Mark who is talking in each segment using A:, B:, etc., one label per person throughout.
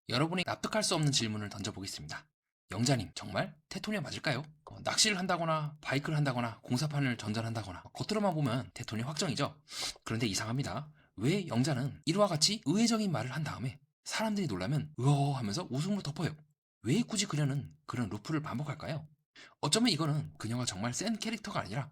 A: 여러분이 납득할 수 없는 질문을 던져보겠습니다. 영자님, 정말 테토니아 맞을까요? 낚시를 한다거나 바이크를 한다거나 공사판을 전전한다거나 겉으로만 보면 테토니아 확정이죠. 그런데 이상합니다. 왜 영자는 이와 같이 의외적인 말을 한 다음에 사람들이 놀라면 으어 하면서 웃음으로 덮어요. 왜 굳이 그녀는 그런 루프를 반복할까요? 어쩌면 이거는 그녀가 정말 센 캐릭터가 아니라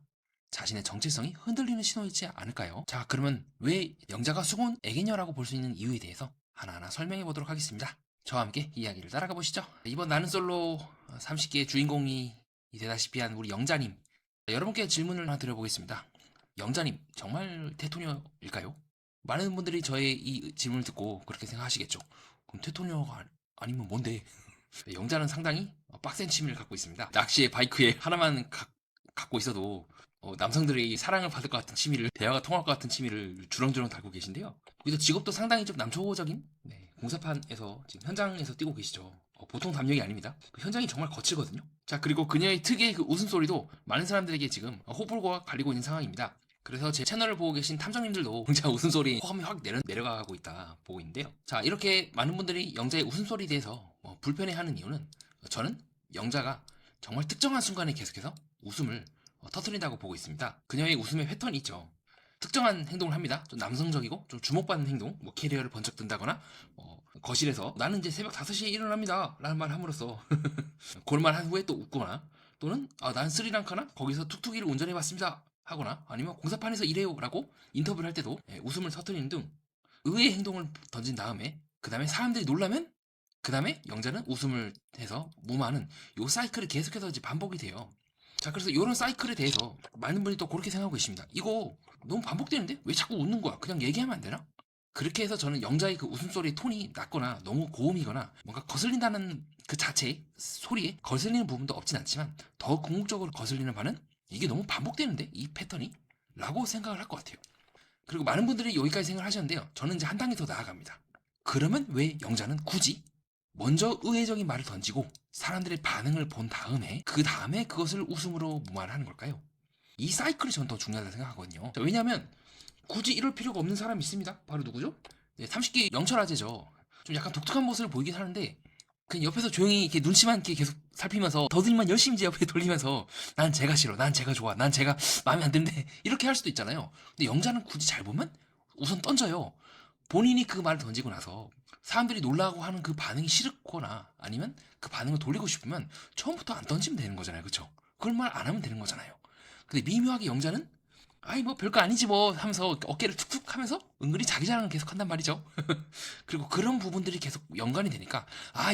A: 자신의 정체성이 흔들리는 신호이지 않을까요? 자, 그러면 왜 영자가 수군 애견녀라고 볼 수 있는 이유에 대해서 하나하나 설명해 보도록 하겠습니다. 저와 함께 이야기를 따라가 보시죠. 이번 나는 솔로 30기의 주인공이 되다시피 한 우리 영자님. 여러분께 질문을 하나 드려보겠습니다. 영자님, 정말 테토녀일까요? 많은 분들이 저의 이 질문을 듣고 그렇게 생각하시겠죠. 그럼 테토녀가 아니면 뭔데? 영자는 상당히 빡센 취미를 갖고 있습니다. 낚시에 바이크에 하나만 갖고 있어도 남성들의 사랑을 받을 것 같은 취미를, 대화가 통할 것 같은 취미를 주렁주렁 달고 계신데요. 그래서 직업도 상당히 좀 남초적인, 공사판에서 지금 현장에서 뛰고 계시죠. 보통 담력이 아닙니다. 그 현장이 정말 거칠거든요. 자, 그리고 그녀의 특유의 그 웃음소리도 많은 사람들에게 지금 호불호가 갈리고 있는 상황입니다. 그래서 제 채널을 보고 계신 탐정님들도 영자 웃음소리 호감이 확 내려가고 있다 보고 있는데요. 자, 이렇게 많은 분들이 영자의 웃음소리에 대해서 불편해하는 이유는 저는 영자가 정말 특정한 순간에 계속해서 웃음을 터트린다고 보고 있습니다. 그녀의 웃음의 패턴이 있죠. 특정한 행동을 합니다. 좀 남성적이고 좀 주목받는 행동, 캐리어를 번쩍 든다거나 거실에서 나는 이제 새벽 5시에 일어납니다 라는 말을 함으로써 그런 말 한 후에 또 웃거나, 또는 난 스리랑카나 거기서 툭툭이를 운전해봤습니다 하거나, 아니면 공사판에서 일해요 라고 인터뷰를 할 때도 웃음을 터트리는 등 의외의 행동을 던진 다음에, 그 다음에 사람들이 놀라면 그 다음에 영자는 웃음을 해서 무마하는 요 사이클이 계속해서 이제 반복이 돼요. 자, 그래서 이런 사이클에 대해서 많은 분이 또 그렇게 생각하고 계십니다. 이거 너무 반복되는데 왜 자꾸 웃는 거야? 그냥 얘기하면 안 되나? 그렇게 해서 저는 영자의 그 웃음소리의 톤이 낮거나 너무 고음이거나 뭔가 거슬린다는 그 자체의 소리에 거슬리는 부분도 없진 않지만, 더 궁극적으로 거슬리는 바는 이게 너무 반복되는데 이 패턴이? 라고 생각을 할 것 같아요. 그리고 많은 분들이 여기까지 생각을 하셨는데요. 저는 이제 한 단계 더 나아갑니다. 그러면 왜 영자는 굳이 먼저 의외적인 말을 던지고 사람들의 반응을 본 다음에 그 다음에 그것을 웃음으로 무마하는 걸까요? 이 사이클이 저는 더 중요하다고 생각하거든요. 왜냐하면 굳이 이럴 필요가 없는 사람이 있습니다. 바로 누구죠? 30기 영철아재죠. 좀 약간 독특한 모습을 보이긴 하는데 그냥 옆에서 조용히 이렇게 눈치만 이렇게 계속 살피면서 더듬이만 열심히 제 옆에 돌리면서 난 제가 싫어, 난 제가 좋아, 난 제가 마음에 안 드는데 이렇게 할 수도 있잖아요. 근데 영자는 굳이 잘 보면 우선 던져요. 본인이 그 말을 던지고 나서 사람들이 놀라고 하는 그 반응이 싫거나 아니면 그 반응을 돌리고 싶으면 처음부터 안 던지면 되는 거잖아요. 그쵸? 그걸 말 안 하면 되는 거잖아요. 근데 미묘하게 영자는 아이 뭐 별거 아니지 뭐 하면서 어깨를 툭툭 하면서 은근히 자기 자랑을 계속 한단 말이죠. 그리고 그런 부분들이 계속 연관이 되니까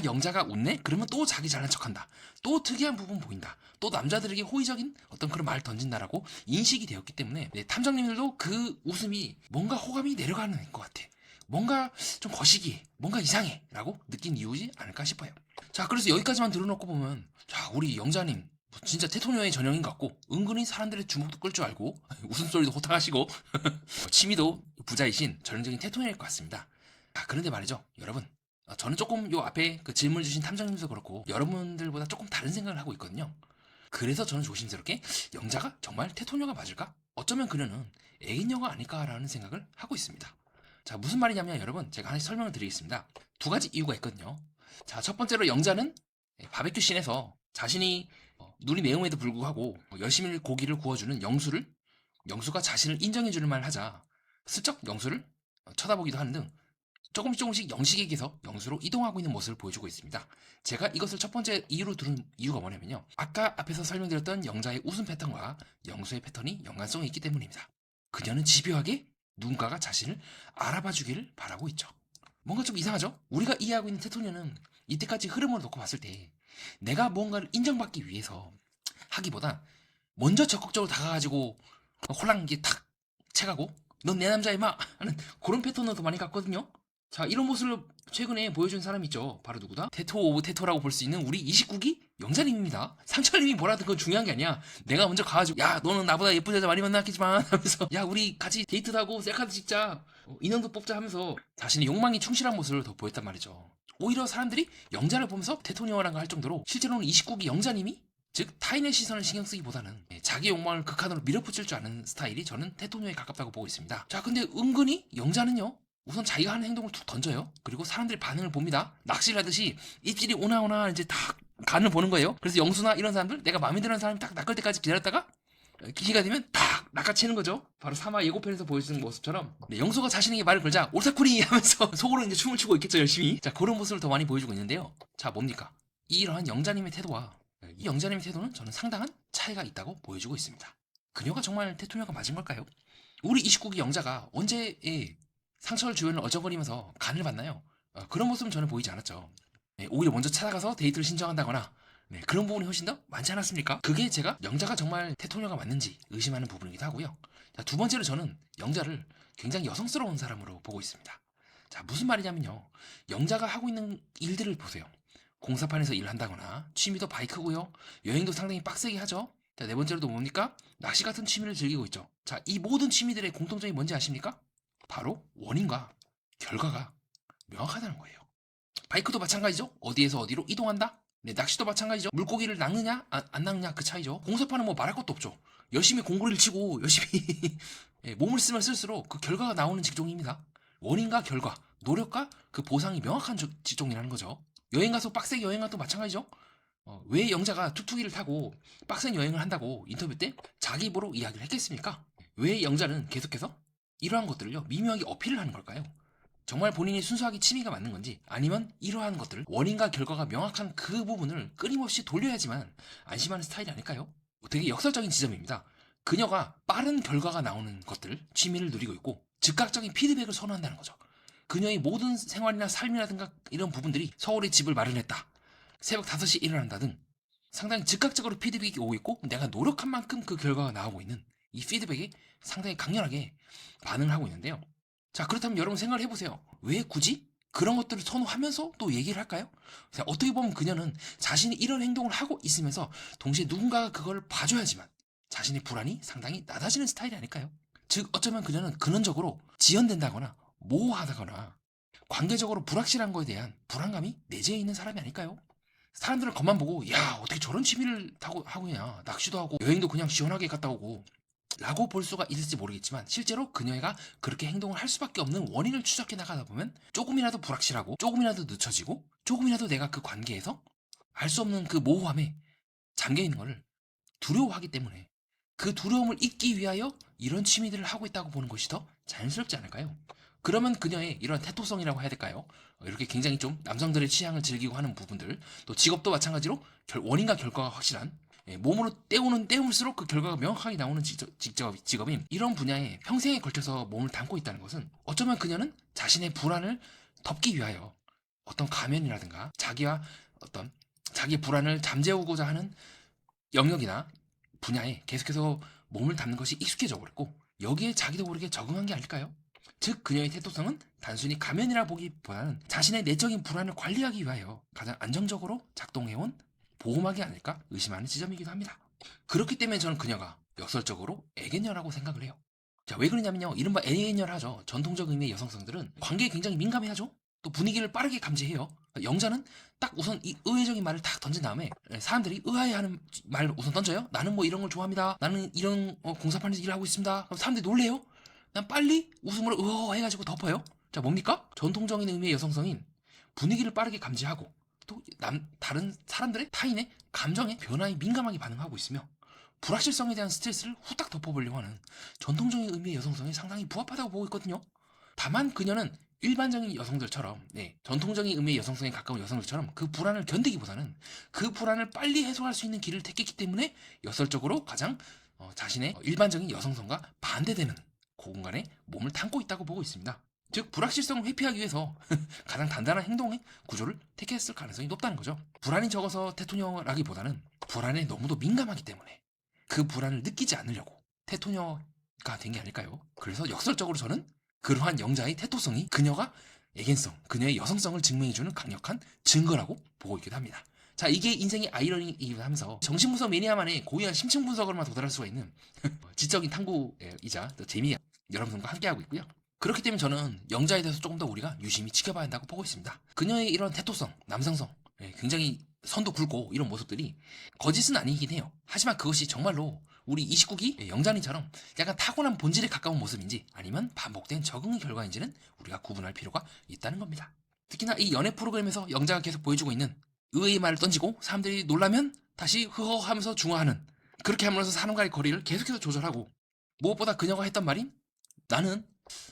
A: 영자가 웃네? 그러면 또 자기 잘난 척한다. 또 특이한 부분 보인다. 또 남자들에게 호의적인 어떤 그런 말을 던진다라고 인식이 되었기 때문에 탐정님들도 그 웃음이 뭔가 호감이 내려가는 것 같아. 뭔가 좀 거시기해. 뭔가 이상해. 라고 느낀 이유지 않을까 싶어요. 자, 그래서 여기까지만 들어놓고 보면 자, 우리 영자님 진짜 테토녀의 전형인 것 같고 은근히 사람들의 주목도 끌 줄 알고 웃음소리도 호탕하시고 취미도 부자이신 전형적인 테토녀일 것 같습니다. 그런데 말이죠, 여러분. 저는 조금 요 앞에 그 질문 주신 탐정님도 그렇고 여러분들보다 조금 다른 생각을 하고 있거든요. 그래서 저는 조심스럽게 영자가 정말 테토녀가 맞을까? 어쩌면 그녀는 애인녀가 아닐까라는 생각을 하고 있습니다. 자, 무슨 말이냐면 여러분, 제가 하나씩 설명을 드리겠습니다. 두 가지 이유가 있거든요. 자, 첫 번째로 영자는 바베큐 씬에서 자신이 눈이 매움에도 불구하고 열심히 고기를 구워주는 영수가 자신을 인정해주는 말을 하자 슬쩍 영수를 쳐다보기도 하는 등 조금씩 영식에게서 영수로 이동하고 있는 모습을 보여주고 있습니다. 제가 이것을 첫 번째 이유로 들은 이유가 뭐냐면요. 아까 앞에서 설명드렸던 영자의 웃음 패턴과 영수의 패턴이 연관성이 있기 때문입니다. 그녀는 집요하게 누군가가 자신을 알아봐 주기를 바라고 있죠. 뭔가 좀 이상하죠? 우리가 이해하고 있는 테토녀는 이때까지 흐름을 놓고 봤을 때 내가 무언가를 인정받기 위해서 하기보다 먼저 적극적으로 다가가지고 홀랑 이게 탁 채가고 넌 내 남자 임마 하는 그런 패턴으로 더 많이 갔거든요. 자, 이런 모습을 최근에 보여준 사람이 있죠. 바로 누구다? 테토 오브 테토라고 볼 수 있는 우리 29기 영자님입니다. 상철님이 뭐라든 그건 중요한 게 아니야. 내가 먼저 가가지고 야 너는 나보다 예쁜 여자 많이 만났겠지만 하면서 야 우리 같이 데이트도 하고 셀카도 찍자, 인형도 뽑자 하면서 자신의 욕망이 충실한 모습을 더 보였단 말이죠. 오히려 사람들이 영자를 보면서 테토니어라는 걸 할 정도로 실제로는 29기 영자님이, 즉 타인의 시선을 신경 쓰기보다는 자기 욕망을 극한으로 밀어붙일 줄 아는 스타일이 저는 테토니어에 가깝다고 보고 있습니다. 자, 근데 은근히 영자는요 우선 자기가 하는 행동을 툭 던져요. 그리고 사람들의 반응을 봅니다. 낚시를 하듯이 입질이 오나 오나 이제 딱 간을 보는 거예요. 그래서 영수나 이런 사람들, 내가 마음에 드는 사람이 딱 낚을 때까지 기다렸다가 기회가 되면 딱 낚아채는 거죠. 바로 사마 예고편에서 보여주는 모습처럼. 네, 영수가 자신에게 말을 걸자 올사쿠리 하면서 속으로 이제 춤을 추고 있겠죠, 열심히. 자, 그런 모습을 더 많이 보여주고 있는데요. 자, 뭡니까? 이러한 영자님의 태도와 이 영자님의 태도는 저는 상당한 차이가 있다고 보여주고 있습니다. 그녀가 정말 테토녀가 맞은 걸까요? 우리 29기 영자가 언제 상철 주변을 어정거리면서 간을 받나요? 그런 모습은 저는 보이지 않았죠. 네, 오히려 먼저 찾아가서 데이트를 신청한다거나 네, 그런 부분이 훨씬 더 많지 않았습니까? 그게 제가 영자가 정말 테토녀가 맞는지 의심하는 부분이기도 하고요. 자, 두 번째로 저는 영자를 굉장히 여성스러운 사람으로 보고 있습니다. 자, 무슨 말이냐면요. 영자가 하고 있는 일들을 보세요. 공사판에서 일한다거나 취미도 바이크고요. 여행도 상당히 빡세게 하죠. 자, 네 번째로도 뭡니까? 낚시 같은 취미를 즐기고 있죠. 자, 이 모든 취미들의 공통점이 뭔지 아십니까? 바로 원인과 결과가 명확하다는 거예요. 바이크도 마찬가지죠. 어디에서 어디로 이동한다? 네, 낚시도 마찬가지죠. 물고기를 낚느냐 안 낚느냐 그 차이죠. 공사판은 뭐 말할 것도 없죠. 열심히 공구리를 치고 열심히 몸을 쓰면 쓸수록 그 결과가 나오는 직종입니다. 원인과 결과, 노력과 그 보상이 명확한 직종이라는 거죠. 여행 가서 빡세게 여행한 도 마찬가지죠. 왜 영자가 툭툭이를 타고 빡센 여행을 한다고 인터뷰 때 자기 입으로 이야기를 했겠습니까? 왜 영자는 계속해서 이러한 것들을요 미묘하게 어필을 하는 걸까요? 정말 본인이 순수하게 취미가 맞는 건지 아니면 이러한 것들을 원인과 결과가 명확한 그 부분을 끊임없이 돌려야지만 안심하는 스타일이 아닐까요? 되게 역설적인 지점입니다. 그녀가 빠른 결과가 나오는 것들, 취미를 누리고 있고 즉각적인 피드백을 선호한다는 거죠. 그녀의 모든 생활이나 삶이라든가 이런 부분들이 서울에 집을 마련했다. 새벽 5시에 일어난다 등 상당히 즉각적으로 피드백이 오고 있고 내가 노력한 만큼 그 결과가 나오고 있는 이 피드백에 상당히 강렬하게 반응을 하고 있는데요. 자, 그렇다면 여러분 생각을 해보세요. 왜 굳이 그런 것들을 선호하면서 또 얘기를 할까요? 자, 어떻게 보면 그녀는 자신이 이런 행동을 하고 있으면서 동시에 누군가가 그걸 봐줘야지만 자신의 불안이 상당히 낮아지는 스타일이 아닐까요? 즉 어쩌면 그녀는 근원적으로 지연된다거나 모호하다거나 관계적으로 불확실한 거에 대한 불안감이 내재해 있는 사람이 아닐까요? 사람들은 겉만 보고 야 어떻게 저런 취미를 하고 있냐, 낚시도 하고 여행도 그냥 시원하게 갔다 오고 라고 볼 수가 있을지 모르겠지만 실제로 그녀가 그렇게 행동을 할 수밖에 없는 원인을 추적해 나가다 보면 조금이라도 불확실하고 조금이라도 늦춰지고 조금이라도 내가 그 관계에서 알 수 없는 그 모호함에 잠겨 있는 것을 두려워하기 때문에 그 두려움을 잊기 위하여 이런 취미들을 하고 있다고 보는 것이 더 자연스럽지 않을까요? 그러면 그녀의 이런 태토성이라고 해야 될까요? 이렇게 굉장히 좀 남성들의 취향을 즐기고 하는 부분들, 또 직업도 마찬가지로 원인과 결과가 확실한 몸으로 때울수록 그 결과가 명확하게 나오는 직업인 이런 분야에 평생에 걸쳐서 몸을 담고 있다는 것은 어쩌면 그녀는 자신의 불안을 덮기 위하여 어떤 가면이라든가 자기의 불안을 잠재우고자 하는 영역이나 분야에 계속해서 몸을 담는 것이 익숙해져 버렸고 여기에 자기도 모르게 적응한 게 아닐까요? 즉 그녀의 태도성은 단순히 가면이라 보기보다는 자신의 내적인 불안을 관리하기 위하여 가장 안정적으로 작동해온 보호막이 아닐까 의심하는 지점이기도 합니다. 그렇기 때문에 저는 그녀가 역설적으로 애견녀라고 생각을 해요. 자, 왜 그러냐면요. 이른바 애견녀라죠. 전통적 의미의 여성성들은 관계에 굉장히 민감해하죠. 또 분위기를 빠르게 감지해요. 영자는 딱 우선 이 의외적인 말을 딱 던진 다음에 사람들이 의아해하는 말을 우선 던져요. 나는 뭐 이런 걸 좋아합니다. 나는 이런 공사판에서 일을 하고 있습니다. 그럼 사람들이 놀래요. 난 빨리 웃음으로 해가지고 덮어요. 자, 뭡니까? 전통적인 의미의 여성성인 분위기를 빠르게 감지하고 또 다른 사람들의 타인의 감정에 변화에 민감하게 반응하고 있으며 불확실성에 대한 스트레스를 후딱 덮어보려고 하는 전통적인 의미의 여성성이 상당히 부합하다고 보고 있거든요. 다만 그녀는 일반적인 여성들처럼 전통적인 의미의 여성성에 가까운 여성들처럼 그 불안을 견디기보다는 그 불안을 빨리 해소할 수 있는 길을 택했기 때문에 역설적으로 가장 자신의 일반적인 여성성과 반대되는 그 공간에 몸을 담고 있다고 보고 있습니다. 즉 불확실성을 회피하기 위해서 가장 단단한 행동의 구조를 택했을 가능성이 높다는 거죠. 불안이 적어서 테토녀라기보다는 불안에 너무도 민감하기 때문에 그 불안을 느끼지 않으려고 테토녀가 된 게 아닐까요? 그래서 역설적으로 저는 그러한 영자의 태토성이 그녀가 애견성, 그녀의 여성성을 증명해주는 강력한 증거라고 보고 있기도 합니다. 자, 이게 인생의 아이러니이기도 하면서 정신분석 매니아만의 고유한 심층 분석으로만 도달할 수가 있는 지적인 탐구이자 또 재미 여러분들과 함께하고 있고요. 그렇기 때문에 저는 영자에 대해서 조금 더 우리가 유심히 지켜봐야 한다고 보고 있습니다. 그녀의 이런 태토성, 남성성, 굉장히 선도 굵고 이런 모습들이 거짓은 아니긴 해요. 하지만 그것이 정말로 우리 29기 영자님처럼 약간 타고난 본질에 가까운 모습인지 아니면 반복된 적응의 결과인지는 우리가 구분할 필요가 있다는 겁니다. 특히나 이 연애 프로그램에서 영자가 계속 보여주고 있는 의외의 말을 던지고 사람들이 놀라면 다시 흐허하면서 중화하는, 그렇게 하면서 사람과의 거리를 계속해서 조절하고, 무엇보다 그녀가 했던 말인 나는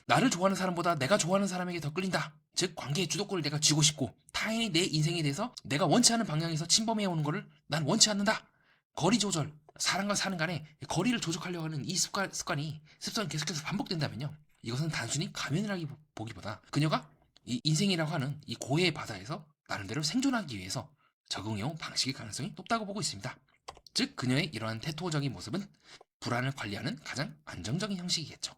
A: 나를 좋아하는 사람보다 내가 좋아하는 사람에게 더 끌린다. 즉 관계의 주도권을 내가 쥐고 싶고 타인이 내 인생에 대해서 내가 원치 않는 방향에서 침범해오는 것을 난 원치 않는다. 거리 조절, 사람과 사는 간에 거리를 조절하려고 하는 이 습관이 계속해서 반복된다면요, 이것은 단순히 가면이라기 보기보다 그녀가 이 인생이라고 하는 이 고해의 바다에서 나름대로 생존하기 위해서 적응해온 방식의 가능성이 높다고 보고 있습니다. 즉 그녀의 이러한 태토적인 모습은 불안을 관리하는 가장 안정적인 형식이겠죠.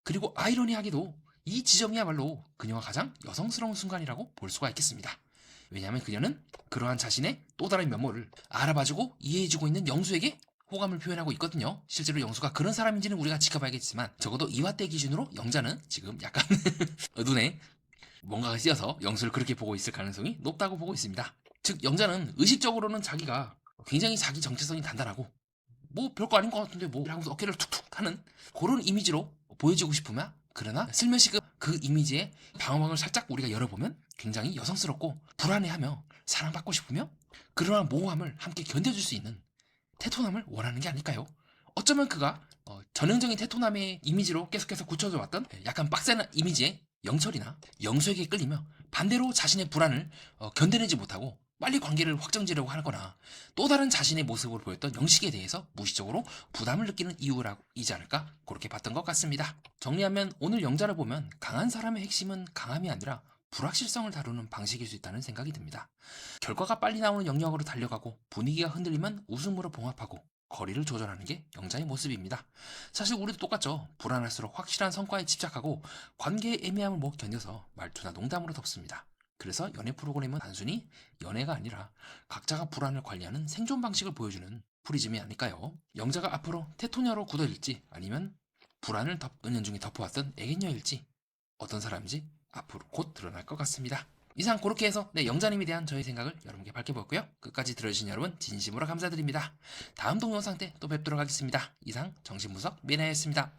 A: 그리고 아이러니하게도 이 지점이야말로 그녀가 가장 여성스러운 순간이라고 볼 수가 있겠습니다. 왜냐하면 그녀는 그러한 자신의 또 다른 면모를 알아봐주고 이해해주고 있는 영수에게 호감을 표현하고 있거든요. 실제로 영수가 그런 사람인지는 우리가 지켜봐야겠지만 적어도 이화 때 기준으로 영자는 지금 약간 눈에 뭔가가 씌어서 영수를 그렇게 보고 있을 가능성이 높다고 보고 있습니다. 즉 영자는 의식적으로는 자기가 굉장히 자기 정체성이 단단하고 뭐 별거 아닌 것 같은데 뭐 하면서 어깨를 툭툭 하는 그런 이미지로 보여지고 싶으면, 그러나 슬며시 그 이미지의 방어막을 살짝 우리가 열어보면 굉장히 여성스럽고 불안해하며 사랑받고 싶으며 그러한 모호함을 함께 견뎌줄 수 있는 테토남을 원하는 게 아닐까요? 어쩌면 그가 전형적인 테토남의 이미지로 계속해서 굳혀져 왔던 약간 빡센 이미지의 영철이나 영수에게 끌리며 반대로 자신의 불안을 견뎌내지 못하고 빨리 관계를 확정지려고 하거나 또 다른 자신의 모습을 보였던 영식에 대해서 무의식적으로 부담을 느끼는 이유이지 않을까, 그렇게 봤던 것 같습니다. 정리하면 오늘 영자를 보면 강한 사람의 핵심은 강함이 아니라 불확실성을 다루는 방식일 수 있다는 생각이 듭니다. 결과가 빨리 나오는 영역으로 달려가고 분위기가 흔들리면 웃음으로 봉합하고 거리를 조절하는 게 영자의 모습입니다. 사실 우리도 똑같죠. 불안할수록 확실한 성과에 집착하고 관계의 애매함을 못 견뎌서 말투나 농담으로 덮습니다. 그래서 연애 프로그램은 단순히 연애가 아니라 각자가 불안을 관리하는 생존 방식을 보여주는 프리즘이 아닐까요? 영자가 앞으로 테토녀로 굳어질지 아니면 불안을 은연중에 덮어왔던 애견녀일지 어떤 사람인지 앞으로 곧 드러날 것 같습니다. 이상 그렇게 해서 영자님에 대한 저의 생각을 여러분께 밝혀보았고요. 끝까지 들어주신 여러분 진심으로 감사드립니다. 다음 동영상 때 또 뵙도록 하겠습니다. 이상 정신분석 미나였습니다.